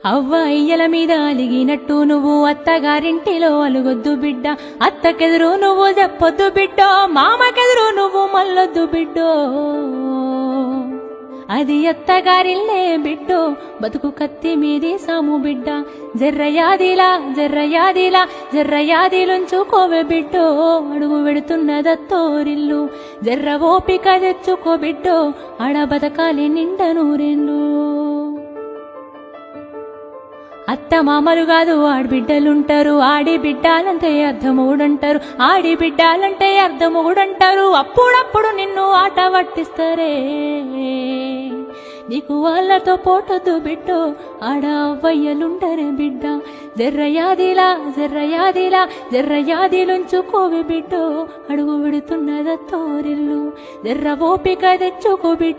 అవ్వ అయ్యల మీద అలిగినట్టు నువ్వు అత్తగారింటిలో అలుగొద్దు బిడ్డ, అత్తకెదురు నువ్వు చెప్పొద్దు బిడ్డో, మామకెదురు నువ్వు మల్లొద్దు బిడ్డో. అది అత్తగారిల్లే బిడ్డో, బతుకు కత్తి మీది సాము బిడ్డ. జర్రయాదిలా జర్రయాదిలా జర్రయాదిలుంచుకోవే బిడ్డో, అడుగు వెడుతున్నదత్తోరిల్లు. జర్ర ఓపిక తెచ్చుకో బిడ్డో, ఆడ బతకాలి నిండ నూరెండ్లు. అత్త మామలు కాదు ఆడబిడ్డలుంటారు, ఆడి బిడ్డాలంటే అర్ధమూడంటారు, ఆడి బిడ్డాలంటే అర్ధమూడంటారు. అప్పుడప్పుడు నిన్ను ఆట పట్టిస్తారే, నీకు వాళ్ళతో పోటొద్దు బిడ్డో, ఆడ అవ్వయ్యలుండరే బిడ్డ. జర్రయాదిలా జర్రయాదిలా జర్రయాదిలుంచుకోవే బిడ్డో, అడుగు విడుతున్నదత్తోరిల్లు. జర్ర ఓపిక తెచ్చుకో బిడ్డ.